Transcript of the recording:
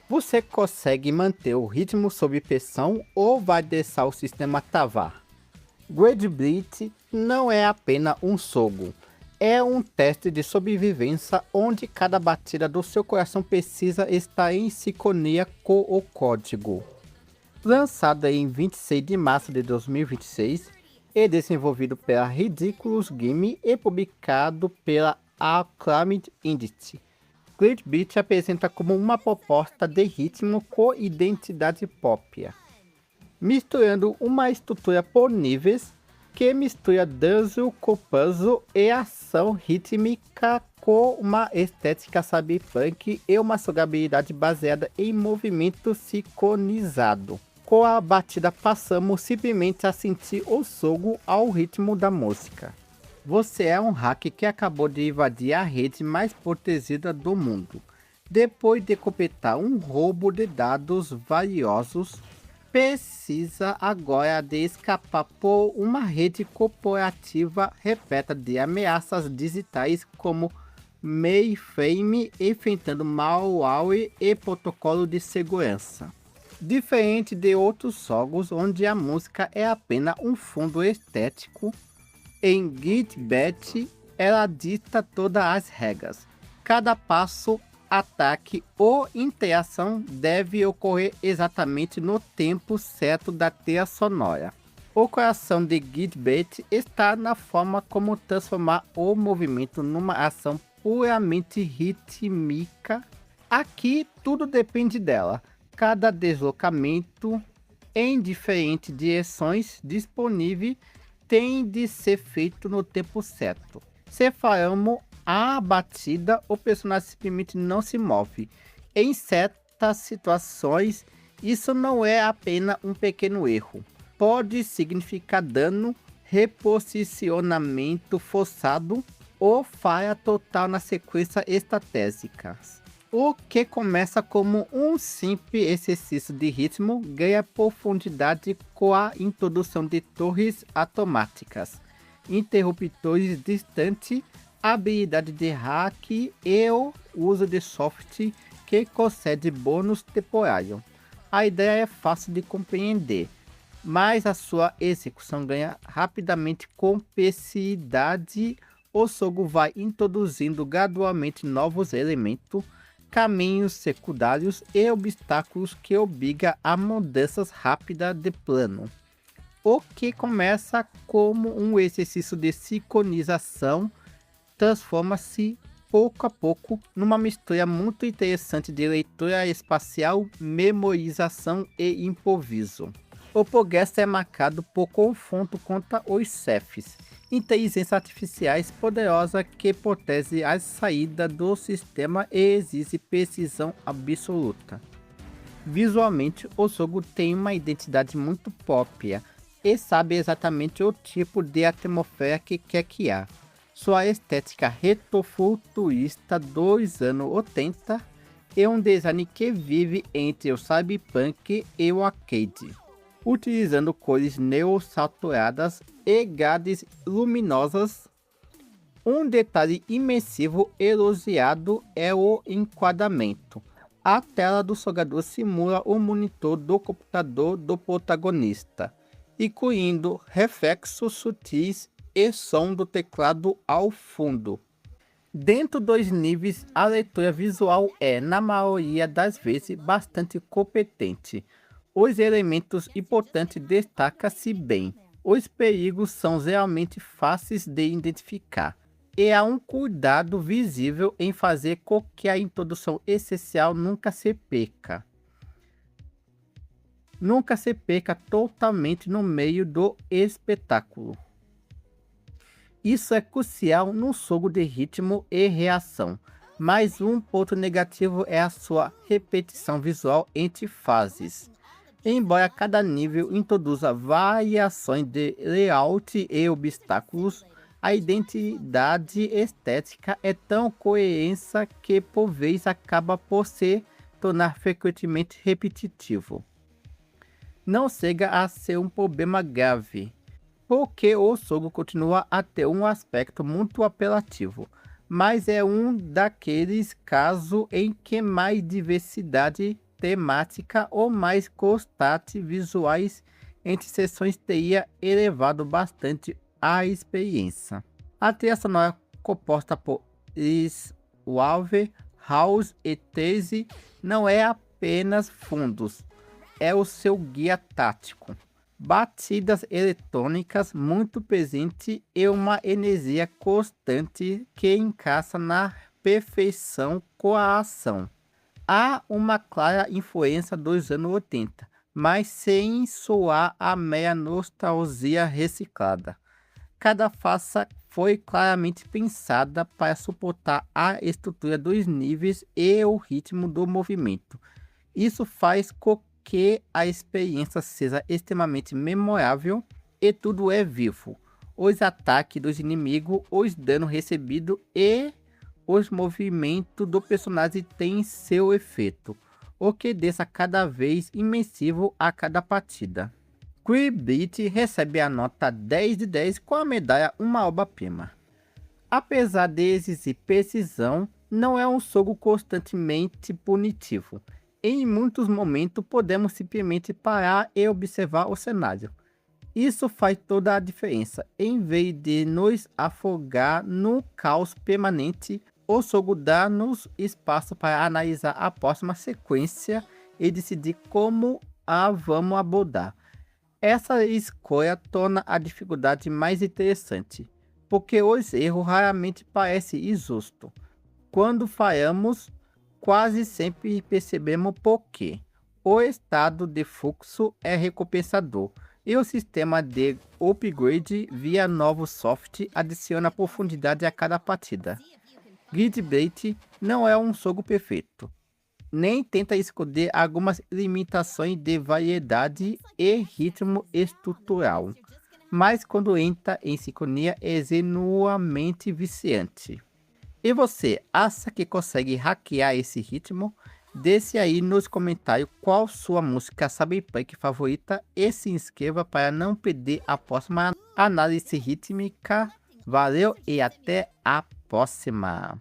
Você consegue manter o ritmo sob pressão ou vai deixar o sistema travar? Grade Beat não é apenas um jogo, é um teste de sobrevivência onde cada batida do seu coração precisa estar em sincronia com o código. Lançado em 26 de março de 2026 e desenvolvido pela Ridiculous Game e publicado pela Acclaimed Indie. Grade Beat apresenta como uma proposta de ritmo com identidade própria, misturando uma estrutura por níveis que mistura dança com puzzle e ação rítmica com uma estética cyberpunk e uma jogabilidade baseada em movimento sincronizado. Com a batida passamos simplesmente a sentir o jogo ao ritmo da música. Você é um hacker que acabou de invadir a rede mais protegida do mundo. Depois de completar um roubo de dados valiosos, precisa agora de escapar por uma rede corporativa repleta de ameaças digitais como mainframe, enfrentando malware e protocolo de segurança. Diferente de outros jogos onde a música é apenas um fundo estético, em Grade Beat ela dita todas as regras. Cada passo, ataque ou interação deve ocorrer exatamente no tempo certo da trilha sonora. O coração de Grade Beat está na forma como transformar o movimento numa ação puramente rítmica. Aqui tudo depende dela. Cada deslocamento em diferentes direções disponível tem de ser feito no tempo certo. Se falhamos a batida, o personagem simplesmente não se move. Em certas situações, isso não é apenas um pequeno erro. Pode significar dano, reposicionamento forçado ou falha total na sequência estratégica. O que começa como um simples exercício de ritmo ganha profundidade com a introdução de torres automáticas, interruptores distantes, habilidade de hack e o uso de software que concede bônus temporário. A ideia é fácil de compreender, mas a sua execução ganha rapidamente complexidade. O jogo vai introduzindo gradualmente novos elementos, caminhos secundários e obstáculos que obrigam a mudanças rápidas de plano. O que começa como um exercício de sincronização transforma-se pouco a pouco numa mistura muito interessante de leitura espacial, memorização e improviso. O progresso é marcado por confronto contra os chefes, inteligência artificiais poderosa que protege as saídas do sistema e exige precisão absoluta. Visualmente, o jogo tem uma identidade muito própria e sabe exatamente o tipo de atmosfera que quer criar. Sua estética retrofuturista dos anos 80 é um design que vive entre o cyberpunk e o arcade, utilizando cores neossaturadas e grades luminosas. Um detalhe imersivo elogiado é o enquadramento. A tela do jogador simula o monitor do computador do protagonista, incluindo reflexos sutis e som do teclado ao fundo. Dentro dos níveis, a leitura visual é, na maioria das vezes, bastante competente. Os elementos importantes destacam-se bem. Os perigos são realmente fáceis de identificar. E há um cuidado visível em fazer com que a introdução essencial nunca se perca. Nunca se perca totalmente no meio do espetáculo. Isso é crucial no jogo de ritmo e reação. Mas um ponto negativo é a sua repetição visual entre fases. Embora cada nível introduza variações de layout e obstáculos, a identidade estética é tão coerente que por vezes acaba por se tornar frequentemente repetitivo. Não chega a ser um problema grave, porque o jogo continua a ter um aspecto muito apelativo, mas é um daqueles casos em que mais diversidade temática ou mais constante visuais entre sessões teria elevado bastante a experiência. A trilha sonora composta por Swave, House e Tese não é apenas fundos, é o seu guia tático. Batidas eletrônicas muito presentes e uma energia constante que encaixa na perfeição com a ação. Há uma clara influência dos anos 80, mas sem soar a mera nostalgia reciclada. Cada faixa foi claramente pensada para suportar a estrutura dos níveis e o ritmo do movimento. Isso faz com que a experiência seja extremamente memorável e tudo é vivo. Os ataques dos inimigos, os danos recebidos e os movimentos do personagem têm seu efeito, o que deixa cada vez imersivo a cada partida. Quibbit recebe a nota 10 de 10 com a medalha Uma Obra-Prima. Apesar de exigir precisão, não é um jogo constantemente punitivo. Em muitos momentos podemos simplesmente parar e observar o cenário. Isso faz toda a diferença. Em vez de nos afogar no caos permanente, o jogo dá-nos espaço para analisar a próxima sequência e decidir como a vamos abordar. Essa escolha torna a dificuldade mais interessante, porque os erros raramente parecem injustos. Quando falhamos, quase sempre percebemos por quê. O estado de fluxo é recompensador e o sistema de upgrade via novo soft adiciona profundidade a cada partida. Gridblade não é um jogo perfeito, nem tenta esconder algumas limitações de variedade e ritmo estrutural, mas quando entra em sincronia é genuinamente viciante. E você, acha que consegue hackear esse ritmo? Deixe aí nos comentários qual sua música cyberpunk favorita e se inscreva para não perder a próxima análise rítmica. Valeu e até a próxima!